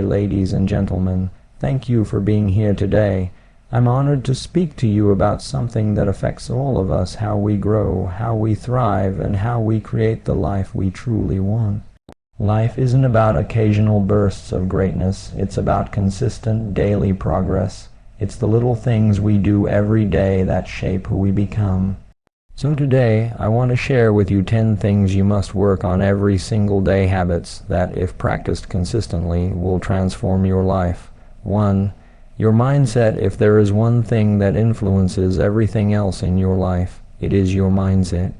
Ladies and gentlemen, thank you for being here today. I'm honored to speak to you about something that affects all of us, how we grow, how we thrive, and how we create the life we truly want. Life isn't about occasional bursts of greatness. It's about consistent daily progress. It's the little things we do every day that shape who we become. So today, I want to share with you 10 things you must work on every single day habits that, if practiced consistently, will transform your life. 1. Your mindset. If there is one thing that influences everything else in your life, it is your mindset.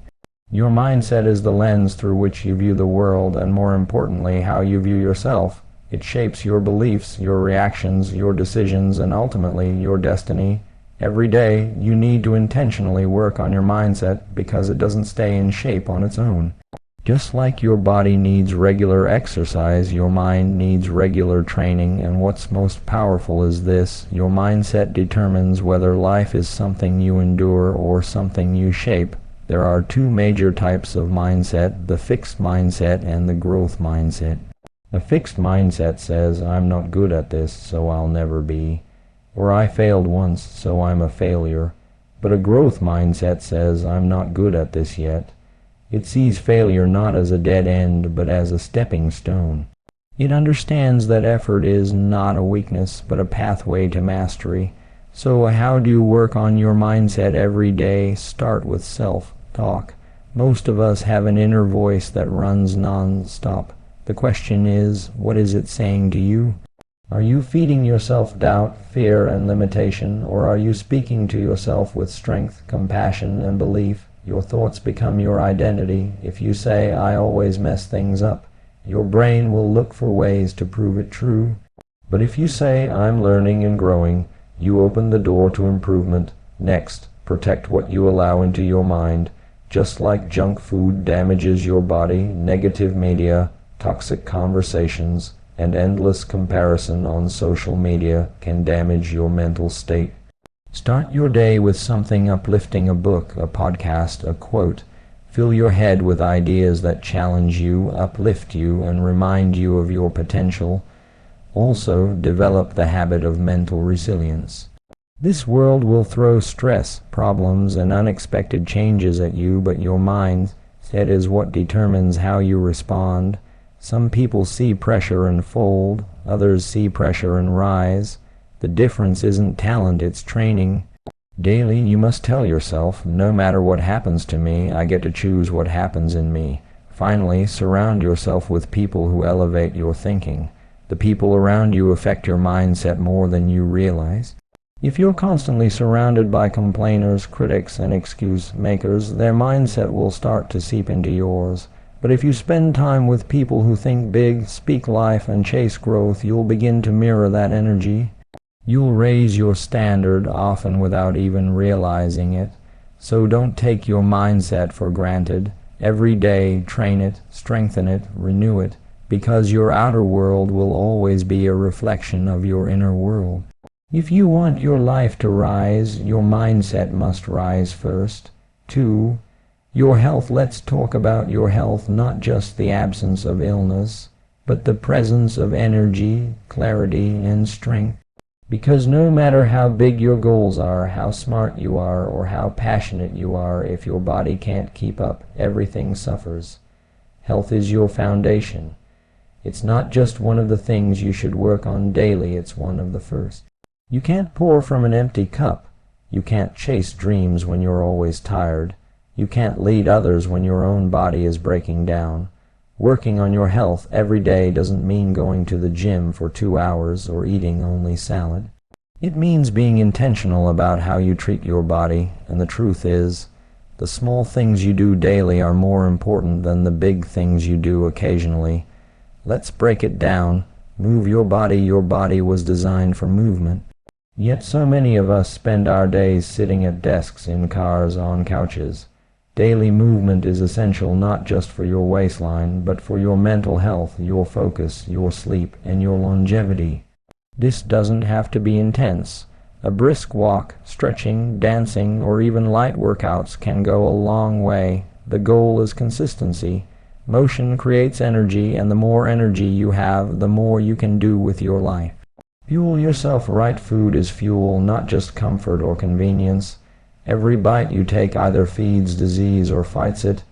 Your mindset is the lens through which you view the world, and more importantly, how you view yourself. It shapes your beliefs, your reactions, your decisions, and ultimately your destiny. Every day, you need to intentionally work on your mindset because it doesn't stay in shape on its own. Just like your body needs regular exercise, your mind needs regular training, and what's most powerful is this: your mindset determines whether life is something you endure or something you shape. There are two major types of mindset: the fixed mindset and the growth mindset. A fixed mindset says, "I'm not good at this, so I'll never be," or "I failed once, so I'm a failure." But a growth mindset says, "I'm not good at this yet." It sees failure not as a dead end, but as a stepping stone. It understands that effort is not a weakness, but a pathway to mastery. So how do you work on your mindset every day? Start with self-talk. Most of us have an inner voice that runs non-stop. The question is, what is it saying to you? Are you feeding yourself doubt, fear, and limitation, or are you speaking to yourself with strength, compassion, and belief? Your thoughts become your identity. If you say, "I always mess things up," your brain will look for ways to prove it true. But if you say, "I'm learning and growing," you open the door to improvement. Next, protect what you allow into your mind. Just like junk food damages your body, negative media, toxic conversations, and endless comparison on social media can damage your mental state. Start your day with something uplifting: a book, a podcast, a quote. Fill your head with ideas that challenge you, uplift you, and remind you of your potential. Also, develop the habit of mental resilience. This world will throw stress, problems, and unexpected changes at you, but your mindset is what determines how you respond. Some people see pressure and fold, others see pressure and rise. The difference isn't talent, it's training. Daily, you must tell yourself, "No matter what happens to me, I get to choose what happens in me." Finally, surround yourself with people who elevate your thinking. The people around you affect your mindset more than you realize. If you're constantly surrounded by complainers, critics, and excuse makers, their mindset will start to seep into yours. But if you spend time with people who think big, speak life, and chase growth, you'll begin to mirror that energy. You'll raise your standard, often without even realizing it. So don't take your mindset for granted. Every day, train it, strengthen it, renew it, because your outer world will always be a reflection of your inner world. If you want your life to rise, your mindset must rise first. 2. Your health. Let's talk about your health, not just the absence of illness, but the presence of energy, clarity, and strength. Because no matter how big your goals are, how smart you are, or how passionate you are, if your body can't keep up, everything suffers. Health is your foundation. It's not just one of the things you should work on daily, it's one of the first. You can't pour from an empty cup. You can't chase dreams when you're always tired. You can't lead others when your own body is breaking down. Working on your health every day doesn't mean going to the gym for 2 hours or eating only salad. It means being intentional about how you treat your body, and the truth is, the small things you do daily are more important than the big things you do occasionally. Let's break it down. Move your body. Your body was designed for movement. Yet so many of us spend our days sitting at desks, in cars, on couches. Daily movement is essential not just for your waistline, but for your mental health, your focus, your sleep, and your longevity. This doesn't have to be intense. A brisk walk, stretching, dancing, or even light workouts can go a long way. The goal is consistency. Motion creates energy, and the more energy you have, the more you can do with your life. Fuel yourself right. Food is fuel, not just comfort or convenience. Every bite you take either feeds disease or fights it.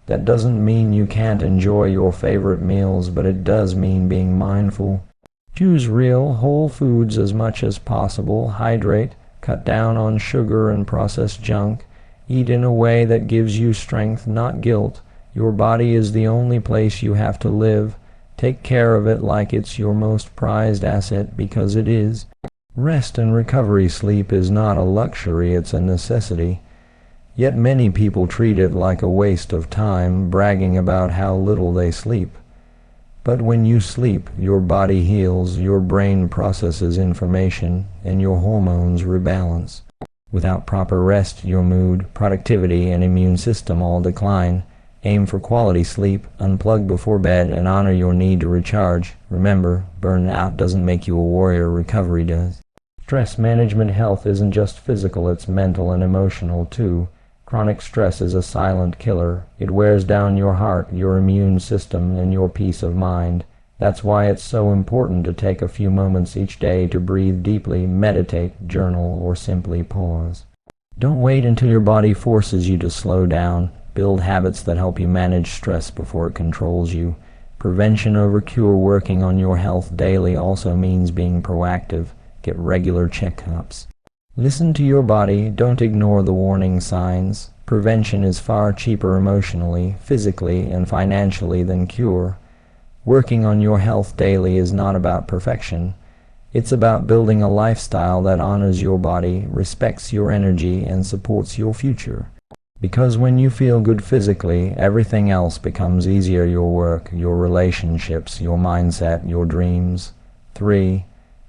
That doesn't mean you can't enjoy your favorite meals, but it does mean being mindful. Choose real, whole foods as much as possible. Hydrate. Cut down on sugar and processed junk. Eat in a way that gives you strength, not guilt. Your body is the only place you have to live. Take care of it like it's your most prized asset, because it is. Rest and recovery. Sleep is not a luxury, it's a necessity. Yet many people treat it like a waste of time, bragging about how little they sleep. But when you sleep, your body heals, your brain processes information, and your hormones rebalance. Without proper rest, your mood, productivity, and immune system all decline. Aim for quality sleep, unplug before bed, and honor your need to recharge. Remember, burnout doesn't make you a warrior, recovery does. Stress management. Health isn't just physical, it's mental and emotional too. Chronic stress is a silent killer. It wears down your heart, your immune system, and your peace of mind. That's why it's so important to take a few moments each day to breathe deeply, meditate, journal, or simply pause. Don't wait until your body forces you to slow down. Build habits that help you manage stress before it controls you. Prevention over cure. Working on your health daily also means being proactive. Get regular checkups. Listen to your body. Don't ignore the warning signs. Prevention is far cheaper emotionally, physically, and financially than cure. Working on your health daily is not about perfection. It's about building a lifestyle that honors your body, respects your energy, and supports your future. Because when you feel good physically, everything else becomes easier. Your work, your relationships, your mindset, your dreams. 3.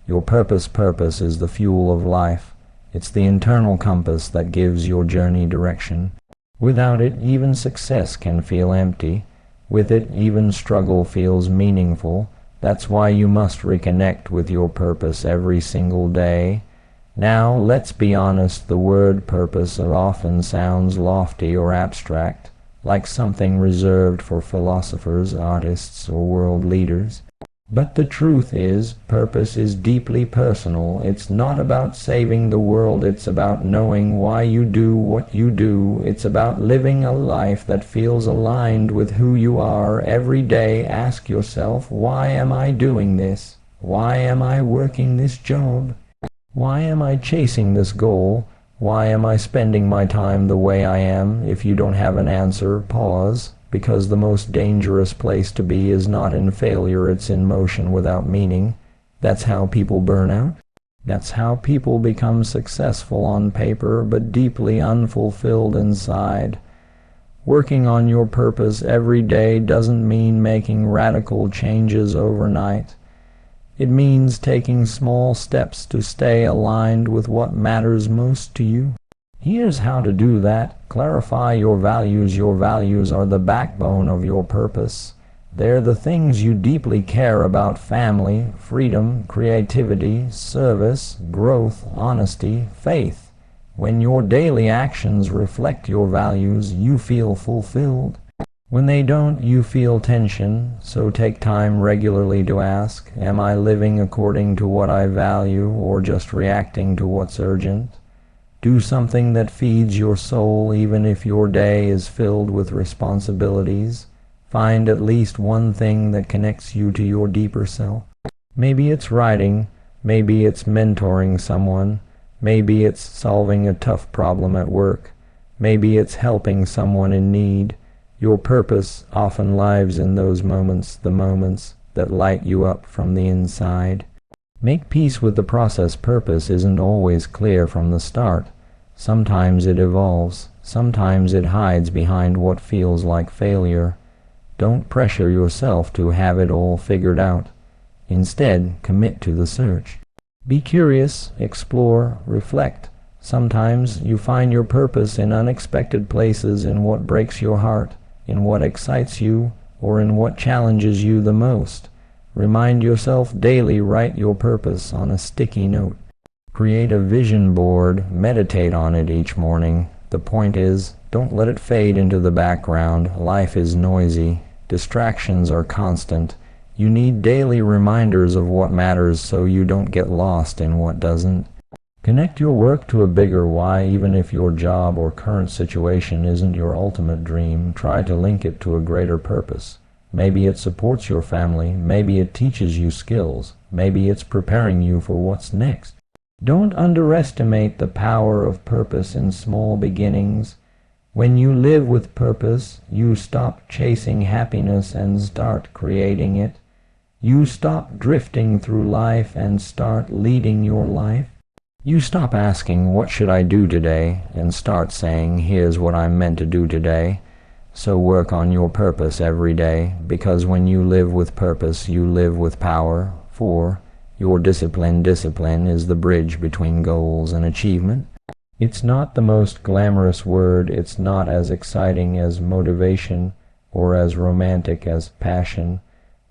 Your purpose. Purpose is the fuel of life. It's the internal compass that gives your journey direction. Without it, even success can feel empty. With it, even struggle feels meaningful. That's why you must reconnect with your purpose every single day. Now, let's be honest, the word purpose often sounds lofty or abstract, like something reserved for philosophers, artists, or world leaders. But the truth is, purpose is deeply personal. It's not about saving the world, it's about knowing why you do what you do. It's about living a life that feels aligned with who you are. Every day, ask yourself, why am I doing this? Why am I working this job? Why am I chasing this goal? Why am I spending my time the way I am? If you don't have an answer, pause, because the most dangerous place to be is not in failure, it's in motion without meaning. That's how people burn out. That's how people become successful on paper, but deeply unfulfilled inside. Working on your purpose every day doesn't mean making radical changes overnight. It means taking small steps to stay aligned with what matters most to you. Here's how to do that. Clarify your values. Your values are the backbone of your purpose. They're the things you deeply care about: family, freedom, creativity, service, growth, honesty, faith. When your daily actions reflect your values, you feel fulfilled. When they don't, you feel tension, so take time regularly to ask, am I living according to what I value, or just reacting to what's urgent? Do something that feeds your soul, even if your day is filled with responsibilities. Find at least one thing that connects you to your deeper self. Maybe it's writing, maybe it's mentoring someone, maybe it's solving a tough problem at work, maybe it's helping someone in need. Your purpose often lives in those moments, the moments that light you up from the inside. Make peace with the process. Purpose isn't always clear from the start. Sometimes it evolves. Sometimes it hides behind what feels like failure. Don't pressure yourself to have it all figured out. Instead, commit to the search. Be curious, explore, reflect. Sometimes you find your purpose in unexpected places, in what breaks your heart, in what excites you, or in what challenges you the most. Remind yourself daily. Write your purpose on a sticky note. Create a vision board. Meditate on it each morning. The point is, don't let it fade into the background. Life is noisy. Distractions are constant. You need daily reminders of what matters so you don't get lost in what doesn't. Connect your work to a bigger why. Even if your job or current situation isn't your ultimate dream, try to link it to a greater purpose. Maybe it supports your family, maybe it teaches you skills, maybe it's preparing you for what's next. Don't underestimate the power of purpose in small beginnings. When you live with purpose, you stop chasing happiness and start creating it. You stop drifting through life and start leading your life. You stop asking, what should I do today? And start saying, here's what I'm meant to do today. So work on your purpose every day, because when you live with purpose, you live with power. 4. Your discipline is the bridge between goals and achievement. It's not the most glamorous word, it's not as exciting as motivation or as romantic as passion,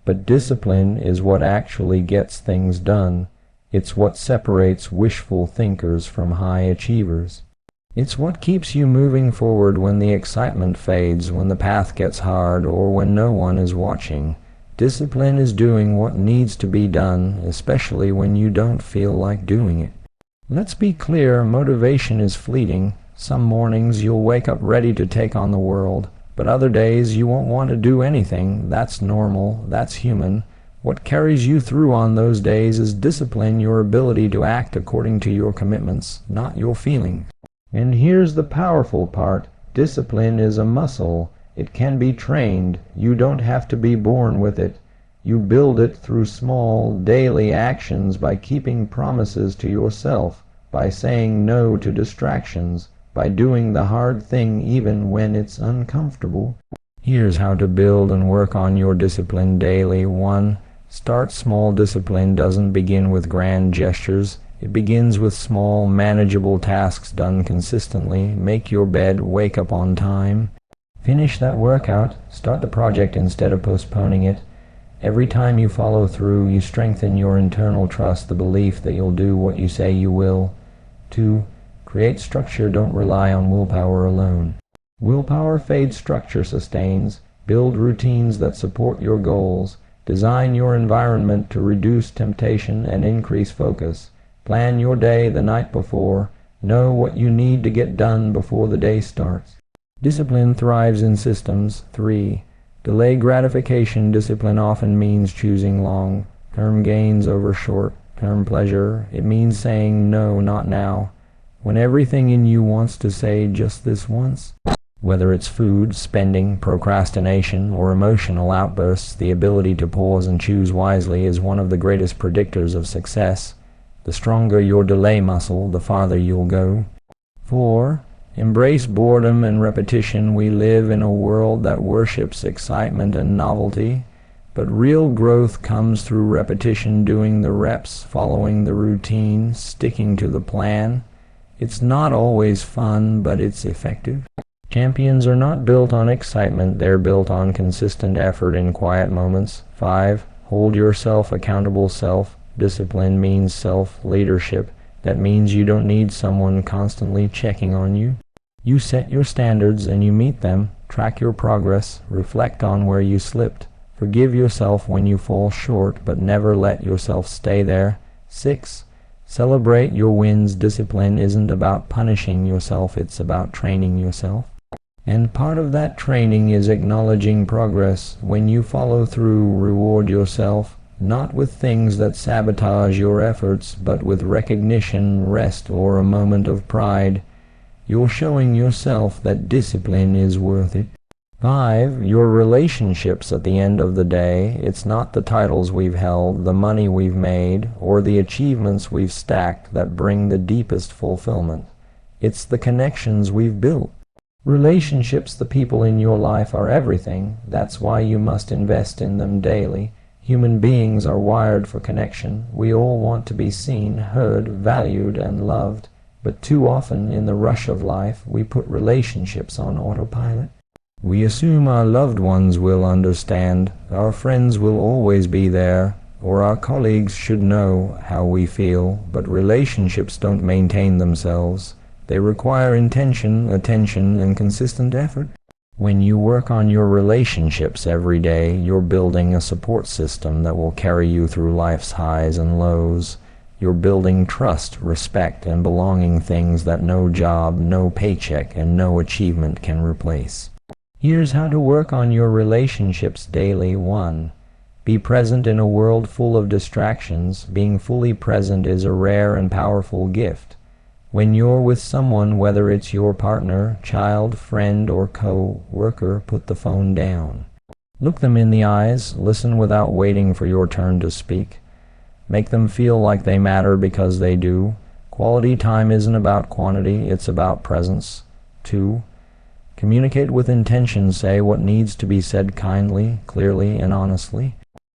but discipline is what actually gets things done. It's what separates wishful thinkers from high achievers. It's what keeps you moving forward when the excitement fades, when the path gets hard, or when no one is watching. Discipline is doing what needs to be done, especially when you don't feel like doing it. Let's be clear, motivation is fleeting. Some mornings you'll wake up ready to take on the world, but other days you won't want to do anything. That's normal, that's human. What carries you through on those days is discipline, your ability to act according to your commitments, not your feelings. And here's the powerful part. Discipline is a muscle. It can be trained. You don't have to be born with it. You build it through small, daily actions, by keeping promises to yourself, by saying no to distractions, by doing the hard thing even when it's uncomfortable. Here's how to build and work on your discipline daily. 1. Start small. Discipline doesn't begin with grand gestures. It begins with small, manageable tasks done consistently. Make your bed, wake up on time. Finish that workout. Start the project instead of postponing it. Every time you follow through, you strengthen your internal trust, the belief that you'll do what you say you will. 2. Create structure. Don't rely on willpower alone. Willpower fades, structure sustains. Build routines that support your goals. Design your environment to reduce temptation and increase focus. Plan your day the night before. Know what you need to get done before the day starts. Discipline thrives in systems. 3. Delay gratification. Discipline often means choosing long-term gains over short-term pleasure. It means saying no, not now, when everything in you wants to say just this once. Whether it's food, spending, procrastination, or emotional outbursts, the ability to pause and choose wisely is one of the greatest predictors of success. The stronger your delay muscle, the farther you'll go. 4. Embrace boredom and repetition. We live in a world that worships excitement and novelty, but real growth comes through repetition, doing the reps, following the routine, sticking to the plan. It's not always fun, but it's effective. Champions are not built on excitement, they're built on consistent effort in quiet moments. 5. Hold yourself accountable. Self-discipline means self-leadership. That means you don't need someone constantly checking on you. You set your standards and you meet them. Track your progress. Reflect on where you slipped. Forgive yourself when you fall short, but never let yourself stay there. 6. Celebrate your wins. Discipline isn't about punishing yourself, it's about training yourself. And part of that training is acknowledging progress. When you follow through, reward yourself, not with things that sabotage your efforts, but with recognition, rest, or a moment of pride. You're showing yourself that discipline is worth it. 5. Your relationships at the end of the day. It's not the titles we've held, the money we've made, or the achievements we've stacked that bring the deepest fulfillment. It's the connections we've built. Relationships, the people in your life, are everything. That's why you must invest in them daily. Human beings are wired for connection. We all want to be seen, heard, valued, and loved. But too often, in the rush of life, we put relationships on autopilot. We assume our loved ones will understand, our friends will always be there, or our colleagues should know how we feel, but relationships don't maintain themselves. They require intention, attention, and consistent effort. When you work on your relationships every day, you're building a support system that will carry you through life's highs and lows. You're building trust, respect, and belonging, things that no job, no paycheck, and no achievement can replace. Here's how to work on your relationships daily. 1. Be present in a world full of distractions. Being fully present is a rare and powerful gift. When you're with someone, whether it's your partner, child, friend, or co-worker, put the phone down. Look them in the eyes. Listen without waiting for your turn to speak. Make them feel like they matter, because they do. Quality time isn't about quantity, it's about presence. 2. Communicate with intention. Say what needs to be said kindly, clearly, and honestly.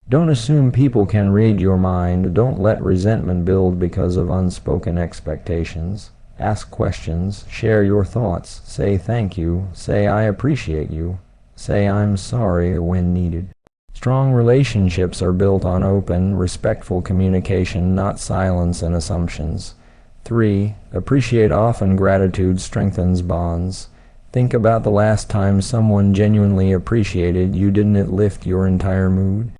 Don't assume people can read your mind. Don't let resentment build because of unspoken expectations. Ask questions. Share your thoughts. Say thank you. Say I appreciate you. Say I'm sorry when needed. Strong relationships are built on open, respectful communication, not silence and assumptions. 3. Appreciate often. Gratitude strengthens bonds. Think about the last time someone genuinely appreciated you. Didn't it lift your entire mood?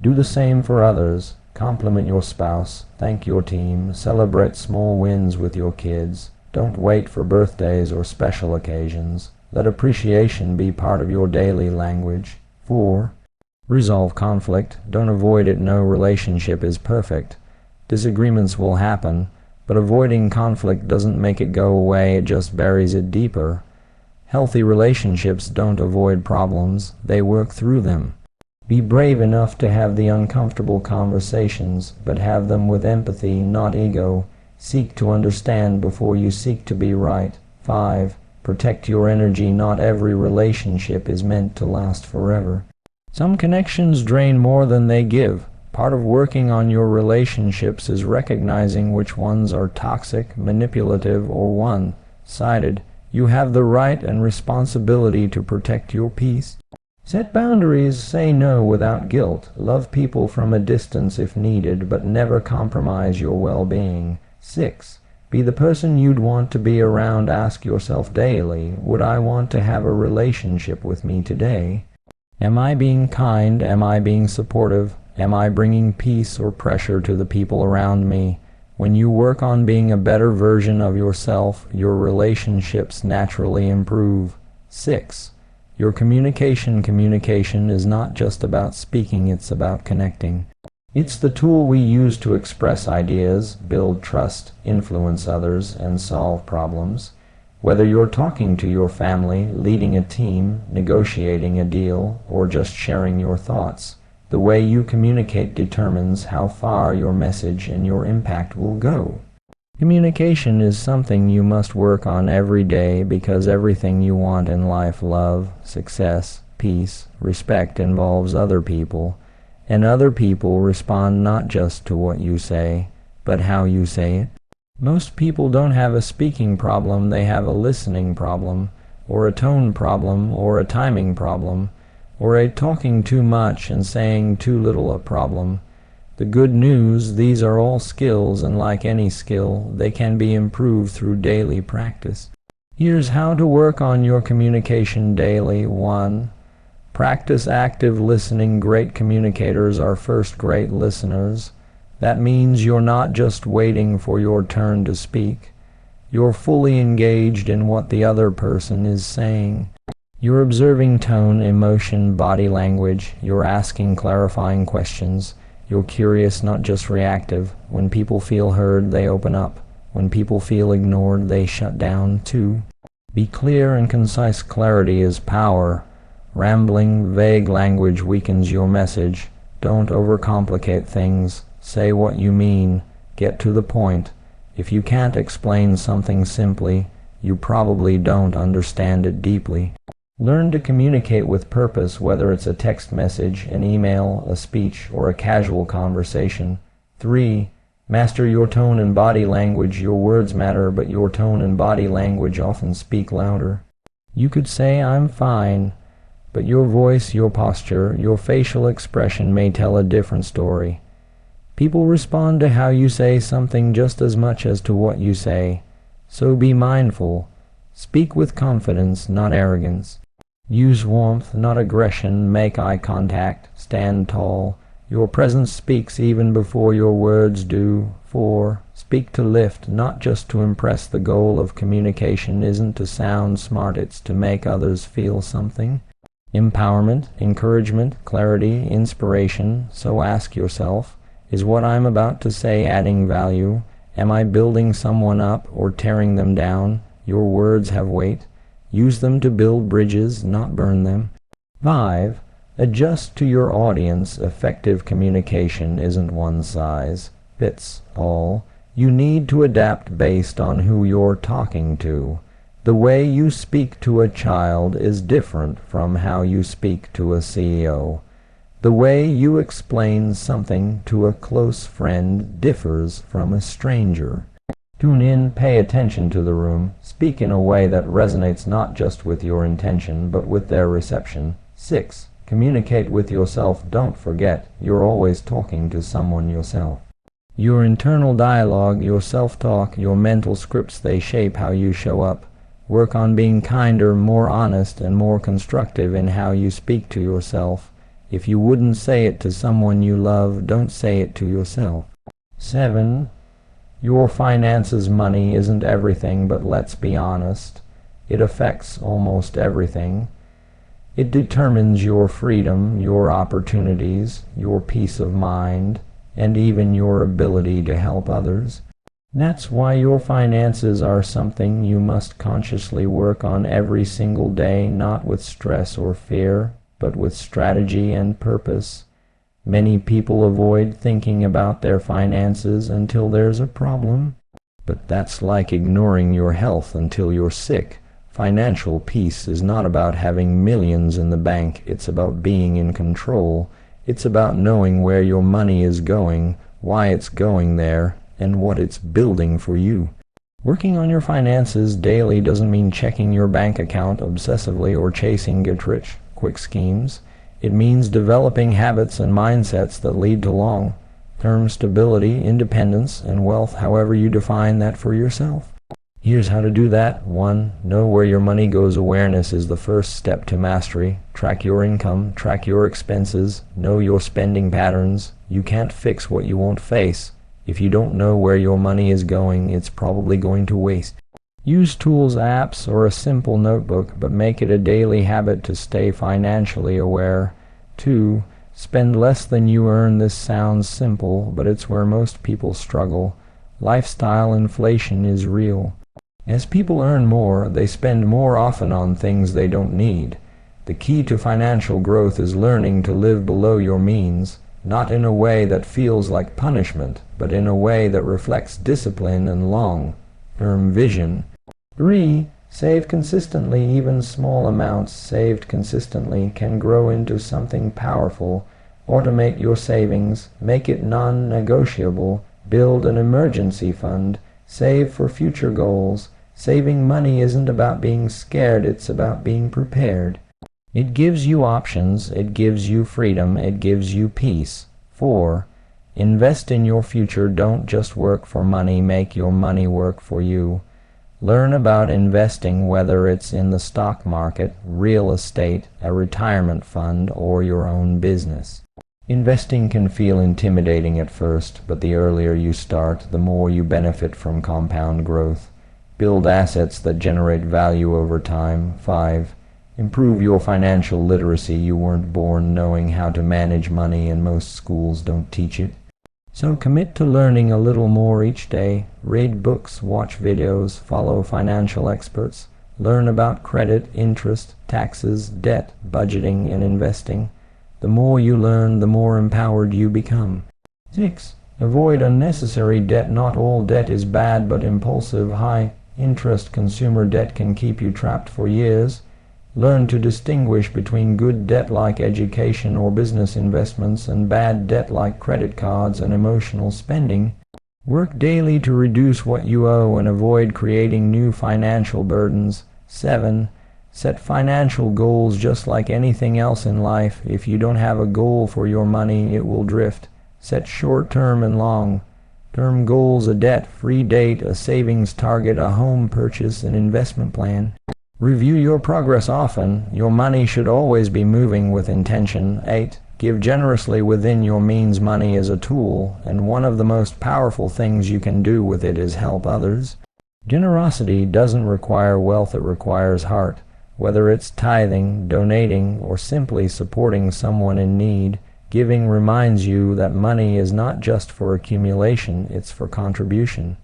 Do the same for others. Compliment your spouse. Thank your team. Celebrate small wins with your kids. Don't wait for birthdays or special occasions. Let appreciation be part of your daily language. 4. Resolve conflict. Don't avoid it. No relationship is perfect. Disagreements will happen, but avoiding conflict doesn't make it go away, it just buries it deeper. Healthy relationships don't avoid problems, they work through them. Be brave enough to have the uncomfortable conversations, but have them with empathy, not ego. Seek to understand before you seek to be right. 5. Protect your energy. Not every relationship is meant to last forever. Some connections drain more than they give. Part of working on your relationships is recognizing which ones are toxic, manipulative, or one-sided. You have the right and responsibility to protect your peace. Set boundaries. Say no without guilt. Love people from a distance if needed, but never compromise your well-being. 6. Be the person you'd want to be around. Ask yourself daily, would I want to have a relationship with me today? Am I being kind? Am I being supportive? Am I bringing peace or pressure to the people around me? When you work on being a better version of yourself, your relationships naturally improve. 6. Your communication is not just about speaking, it's about connecting. It's the tool we use to express ideas, build trust, influence others, and solve problems. Whether you're talking to your family, leading a team, negotiating a deal, or just sharing your thoughts, the way you communicate determines how far your message and your impact will go. Communication is something you must work on every day, because everything you want in life, love, success, peace, respect, involves other people, and other people respond not just to what you say, but how you say it. Most people don't have a speaking problem, they have a listening problem, or a tone problem, or a timing problem, or a talking too much and saying too little a problem. The good news, these are all skills, and like any skill, they can be improved through daily practice. Here's how to work on your communication daily. 1. Practice active listening. Great communicators are first great listeners. That means you're not just waiting for your turn to speak. You're fully engaged in what the other person is saying. You're observing tone, emotion, body language. You're asking clarifying questions. You're curious, not just reactive. When people feel heard, they open up. When people feel ignored, they shut down. 2. Be clear and concise. Clarity is power. Rambling, vague language weakens your message. Don't overcomplicate things. Say what you mean. Get to the point. If you can't explain something simply, you probably don't understand it deeply. Learn to communicate with purpose, whether it's a text message, an email, a speech, or a casual conversation. 3. Master your tone and body language. Your words matter, but your tone and body language often speak louder. You could say, "I'm fine," but your voice, your posture, your facial expression may tell a different story. People respond to how you say something just as much as to what you say. So be mindful. Speak with confidence, not arrogance. Use warmth, not aggression. Make eye contact. Stand tall. Your presence speaks even before your words do. 4. Speak to lift, not just to impress. The goal of communication isn't to sound smart, it's to make others feel something. Empowerment, encouragement, clarity, inspiration. So ask yourself, is what I'm about to say adding value? Am I building someone up or tearing them down? Your words have weight. Use them to build bridges, not burn them. 5. Adjust to your audience. Effective communication isn't one size fits all. You need to adapt based on who you're talking to. The way you speak to a child is different from how you speak to a CEO. The way you explain something to a close friend differs from a stranger. Tune in, pay attention to the room. Speak in a way that resonates not just with your intention, but with their reception. 6. Communicate with yourself. Don't forget, you're always talking to someone yourself. Your internal dialogue, your self-talk, your mental scripts, they shape how you show up. Work on being kinder, more honest, and more constructive in how you speak to yourself. If you wouldn't say it to someone you love, don't say it to yourself. 7. Your finances, money isn't everything, but let's be honest. It affects almost everything. It determines your freedom, your opportunities, your peace of mind, and even your ability to help others. That's why your finances are something you must consciously work on every single day, not with stress or fear, but with strategy and purpose. Many people avoid thinking about their finances until there's a problem, but that's like ignoring your health until you're sick. Financial peace is not about having millions in the bank, it's about being in control. It's about knowing where your money is going, why it's going there, and what it's building for you. Working on your finances daily doesn't mean checking your bank account obsessively or chasing get-rich-quick schemes. It means developing habits and mindsets that lead to long-term stability, independence, and wealth, however you define that for yourself. Here's how to do that. 1. Know where your money goes. Awareness is the first step to mastery. Track your income, track your expenses, know your spending patterns. You can't fix what you won't face. If you don't know where your money is going, it's probably going to waste. Use tools, apps, or a simple notebook, but make it a daily habit to stay financially aware. 2. Spend less than you earn. This sounds simple, but it's where most people struggle. Lifestyle inflation is real. As people earn more, they spend more often on things they don't need. The key to financial growth is learning to live below your means, not in a way that feels like punishment, but in a way that reflects discipline and long-term vision. 3. Save consistently. Even small amounts saved consistently can grow into something powerful. Automate your savings, make it non-negotiable, build an emergency fund, save for future goals. Saving money isn't about being scared, it's about being prepared. It gives you options, it gives you freedom, it gives you peace. 4. Invest in your future. Don't just work for money, make your money work for you. Learn about investing, whether it's in the stock market, real estate, a retirement fund, or your own business. Investing can feel intimidating at first, but the earlier you start, the more you benefit from compound growth. Build assets that generate value over time. 5. Improve your financial literacy. You weren't born knowing how to manage money, and most schools don't teach it. So commit to learning a little more each day. Read books, watch videos, follow financial experts. Learn about credit, interest, taxes, debt, budgeting, and investing. The more you learn, the more empowered you become. 6. Avoid unnecessary debt. Not all debt is bad, but impulsive, high-interest consumer debt can keep you trapped for years. Learn to distinguish between good debt like education or business investments and bad debt like credit cards and emotional spending. Work daily to reduce what you owe and avoid creating new financial burdens. 7. Set financial goals. Just like anything else in life, if you don't have a goal for your money, it will drift. Set short-term and long-term goals, a debt-free date, a savings target, a home purchase, an investment plan. Review your progress often. Your money should always be moving with intention. 8. Give generously within your means. Money is a tool, and one of the most powerful things you can do with it is help others. Generosity doesn't require wealth, it requires heart. Whether it's tithing, donating, or simply supporting someone in need, giving reminds you that money is not just for accumulation, it's for contribution.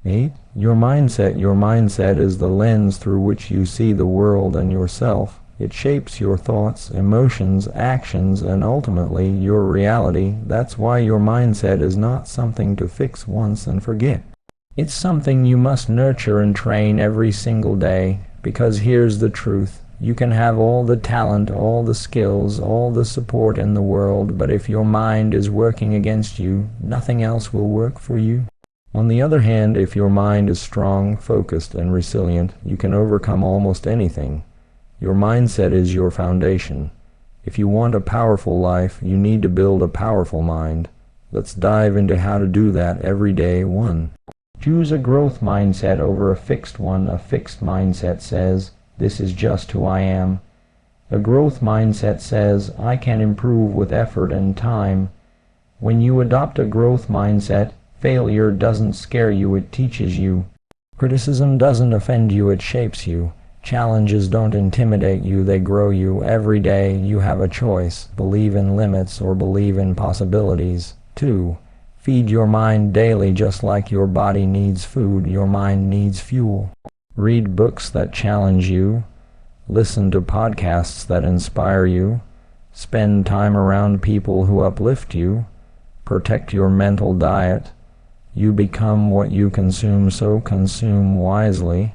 8. Your mindset. Your mindset is the lens through which you see the world and yourself. It shapes your thoughts, emotions, actions, and ultimately your reality. That's why your mindset is not something to fix once and forget. It's something you must nurture and train every single day, because here's the truth. You can have all the talent, all the skills, all the support in the world, but if your mind is working against you, nothing else will work for you. On the other hand, if your mind is strong, focused, and resilient, you can overcome almost anything. Your mindset is your foundation. If you want a powerful life, you need to build a powerful mind. Let's dive into how to do that every day. 1. Choose a growth mindset over a fixed one. A fixed mindset says, "This is just who I am." A growth mindset says, "I can improve with effort and time." When you adopt a growth mindset, failure doesn't scare you, it teaches you. Criticism doesn't offend you, it shapes you. Challenges don't intimidate you, they grow you. Every day you have a choice: believe in limits or believe in possibilities. 2. Feed your mind daily. Just like your body needs food, your mind needs fuel. Read books that challenge you. Listen to podcasts that inspire you. Spend time around people who uplift you. Protect your mental diet. You become what you consume, so consume wisely.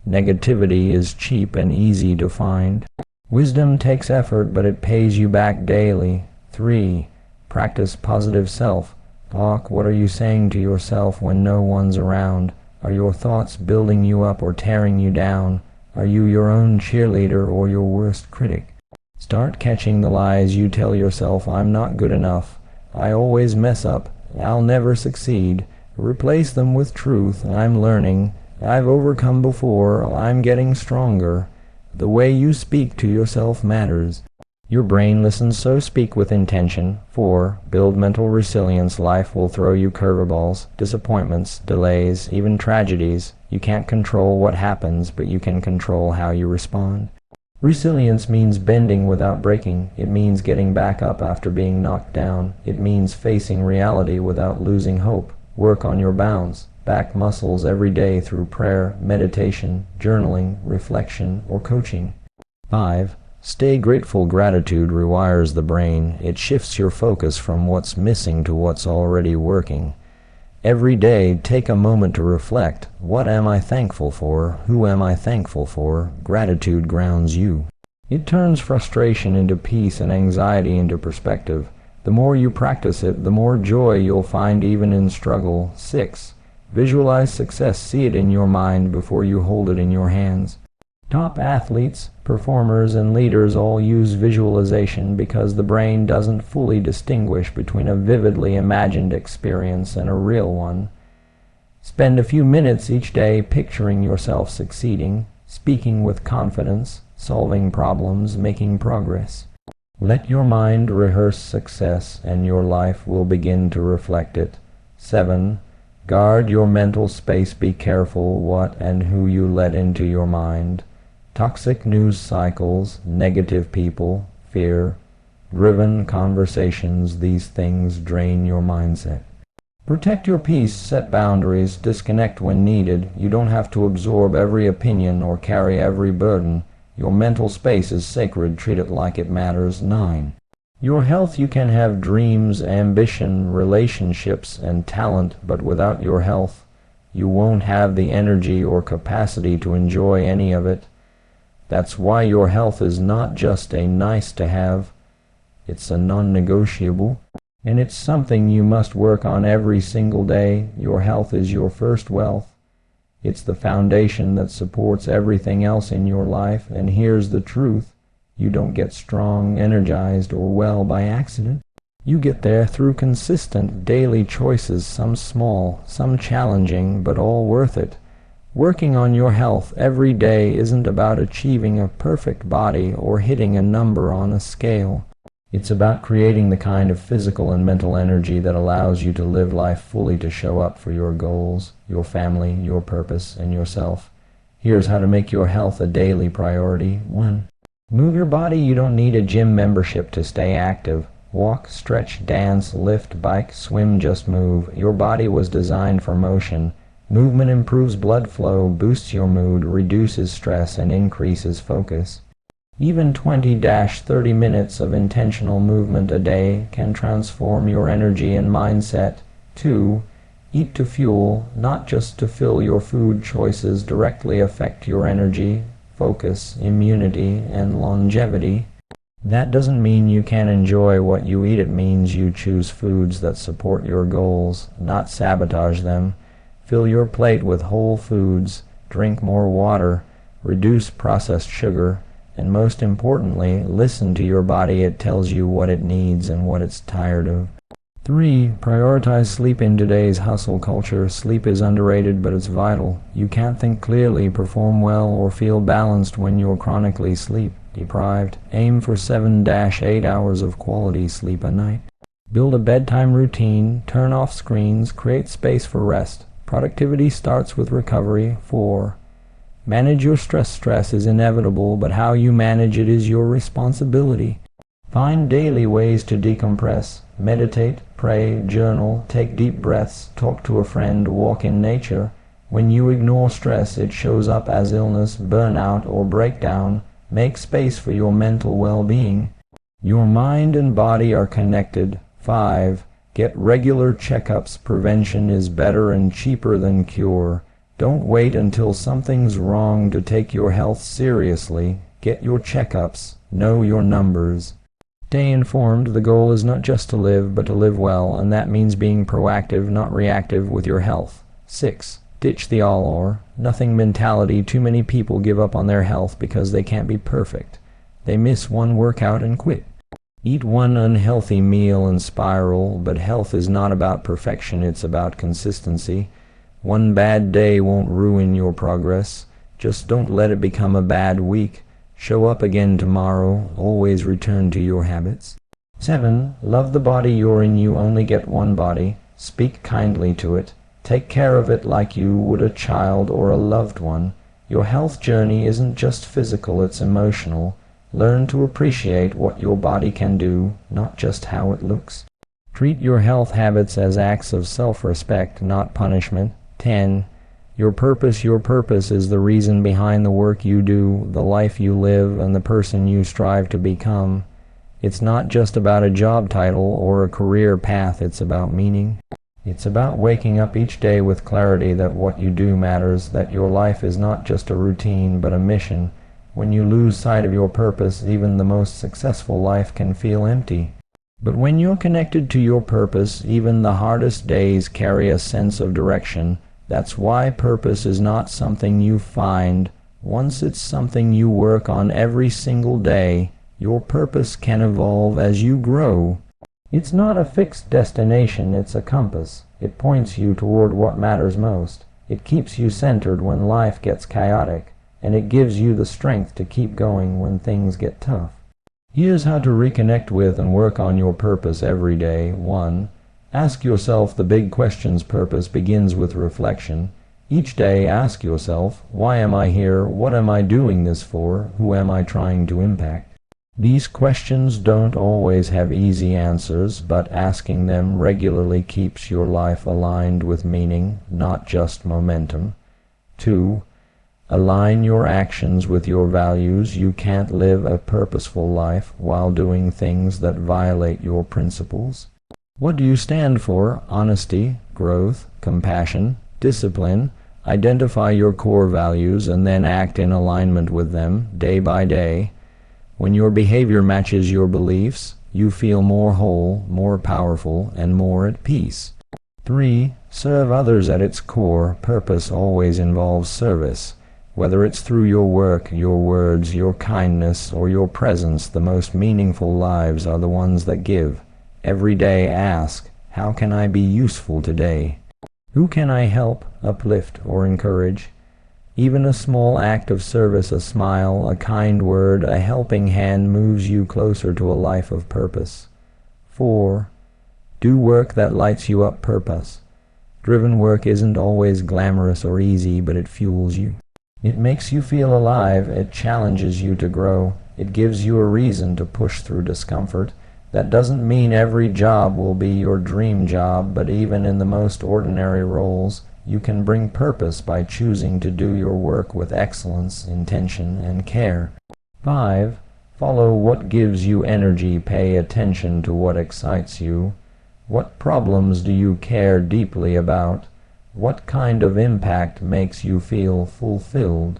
Negativity is cheap and easy to find. Wisdom takes effort, but it pays you back daily. 3. Practice positive self-talk. What are you saying to yourself when no one's around? Are your thoughts building you up or tearing you down? Are you your own cheerleader or your worst critic? Start catching the lies you tell yourself. I'm not good enough. I always mess up. I'll never succeed. Replace them with truth. I'm learning. I've overcome before. I'm getting stronger. The way you speak to yourself matters. Your brain listens, so speak with intention. 4. Build mental resilience. Life will throw you curveballs, disappointments, delays, even tragedies. You can't control what happens, but you can control how you respond. Resilience means bending without breaking. It means getting back up after being knocked down. It means facing reality without losing hope. Work on your bounce back muscles every day through prayer, meditation, journaling, reflection, or coaching. 5. Stay grateful. Gratitude rewires the brain. It shifts your focus from what's missing to what's already working. Every day, take a moment to reflect. What am I thankful for? Who am I thankful for? Gratitude grounds you. It turns frustration into peace and anxiety into perspective. The more you practice it, the more joy you'll find even in struggle. 6. Visualize success. See it in your mind before you hold it in your hands. Top athletes, performers, and leaders all use visualization because the brain doesn't fully distinguish between a vividly imagined experience and a real one. Spend a few minutes each day picturing yourself succeeding, speaking with confidence, solving problems, making progress. Let your mind rehearse success, and your life will begin to reflect it. 7. Guard your mental space. Be careful what and who you let into your mind. Toxic news cycles, negative people, fear, driven conversations, these things drain your mindset. Protect your peace, set boundaries, disconnect when needed. You don't have to absorb every opinion or carry every burden. Your mental space is sacred. Treat it like it matters. 9. Your health. You can have dreams, ambition, relationships, and talent, but without your health, you won't have the energy or capacity to enjoy any of it. That's why your health is not just a nice to have, it's a non-negotiable, and it's something you must work on every single day. Your health is your first wealth. It's the foundation that supports everything else in your life, and here's the truth. You don't get strong, energized, or well by accident. You get there through consistent daily choices, some small, some challenging, but all worth it. Working on your health every day isn't about achieving a perfect body or hitting a number on a scale. It's about creating the kind of physical and mental energy that allows you to live life fully, to show up for your goals, your family, your purpose, and yourself. Here's how to make your health a daily priority. 1. Move your body. You don't need a gym membership to stay active. Walk, stretch, dance, lift, bike, swim, just move. Your body was designed for motion. Movement improves blood flow, boosts your mood, reduces stress, and increases focus. Even 20-30 minutes of intentional movement a day can transform your energy and mindset. 2. Eat to fuel, not just to fill. Your food choices directly affect your energy, focus, immunity, and longevity. That doesn't mean you can't enjoy what you eat. It means you choose foods that support your goals, not sabotage them. Fill your plate with whole foods, drink more water, reduce processed sugar, and most importantly, listen to your body. It tells you what it needs and what it's tired of. 3. Prioritize sleep in today's hustle culture. Sleep is underrated, but it's vital. You can't think clearly, perform well, or feel balanced when you're chronically sleep deprived. Aim for 7-8 hours of quality sleep a night. Build a bedtime routine, turn off screens, create space for rest. Productivity starts with recovery. 4. Manage your stress. Stress is inevitable, but how you manage it is your responsibility. Find daily ways to decompress. Meditate, pray, journal, take deep breaths, talk to a friend, walk in nature. When you ignore stress, it shows up as illness, burnout, or breakdown. Make space for your mental well-being. Your mind and body are connected. 5. Get regular checkups. Prevention is better and cheaper than cure. Don't wait until something's wrong to take your health seriously. Get your checkups. Know your numbers. Stay informed. The goal is not just to live, but to live well, and that means being proactive, not reactive, with your health. 6. Ditch the all or nothing mentality. Too many people give up on their health because they can't be perfect. They miss one workout and quit. Eat one unhealthy meal and spiral, but health is not about perfection, it's about consistency. One bad day won't ruin your progress. Just don't let it become a bad week. Show up again tomorrow. Always return to your habits. 7. Love the body you're in. You only get one body. Speak kindly to it. Take care of it like you would a child or a loved one. Your health journey isn't just physical, it's emotional. Learn to appreciate what your body can do, not just how it looks. Treat your health habits as acts of self-respect, not punishment. 10. Your purpose is the reason behind the work you do, the life you live, and the person you strive to become. It's not just about a job title or a career path, it's about meaning. It's about waking up each day with clarity that what you do matters, that your life is not just a routine but a mission. When you lose sight of your purpose, even the most successful life can feel empty. But when you're connected to your purpose, even the hardest days carry a sense of direction. That's why purpose is not something you find. Once it's something you work on every single day, your purpose can evolve as you grow. It's not a fixed destination, it's a compass. It points you toward what matters most. It keeps you centered when life gets chaotic, and it gives you the strength to keep going when things get tough. Here's how to reconnect with and work on your purpose every day. 1. Ask yourself the big questions. Purpose begins with reflection. Each day ask yourself, why am I here? What am I doing this for? Who am I trying to impact? These questions don't always have easy answers, but asking them regularly keeps your life aligned with meaning, not just momentum. 2. Align your actions with your values. You can't live a purposeful life while doing things that violate your principles. What do you stand for? Honesty, growth, compassion, discipline. Identify your core values and then act in alignment with them day by day. When your behavior matches your beliefs, you feel more whole, more powerful, and more at peace. 3. Serve others at its core. Purpose always involves service. Whether it's through your work, your words, your kindness, or your presence, the most meaningful lives are the ones that give. Every day ask, how can I be useful today? Who can I help, uplift, or encourage? Even a small act of service, a smile, a kind word, a helping hand moves you closer to a life of purpose. 4. Do work that lights you up. Purpose. Driven work isn't always glamorous or easy, but it fuels you. It makes you feel alive. It challenges you to grow. It gives you a reason to push through discomfort. That doesn't mean every job will be your dream job, but even in the most ordinary roles, you can bring purpose by choosing to do your work with excellence, intention, and care. 5. Follow what gives you energy. Pay attention to what excites you. What problems do you care deeply about? What kind of impact makes you feel fulfilled?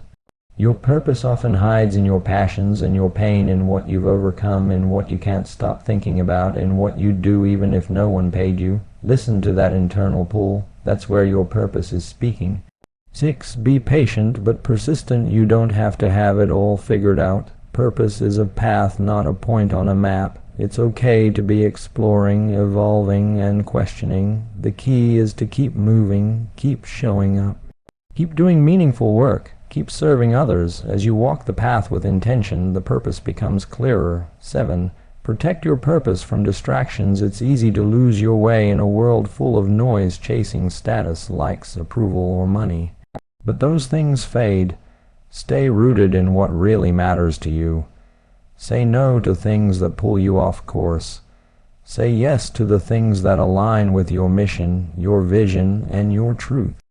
Your purpose often hides in your passions, and your pain in what you've overcome, in what you can't stop thinking about, in what you'd do even if no one paid you. Listen to that internal pull. That's where your purpose is speaking. 6. Be patient but persistent. You don't have to have it all figured out. Purpose is a path, not a point on a map. It's okay to be exploring, evolving, and questioning. The key is to keep moving, keep showing up. Keep doing meaningful work. Keep serving others. As you walk the path with intention, the purpose becomes clearer. 7. Protect your purpose from distractions. It's easy to lose your way in a world full of noise chasing status, likes, approval, or money. But those things fade. Stay rooted in what really matters to you. Say no to things that pull you off course. Say yes to the things that align with your mission, your vision, and your truth.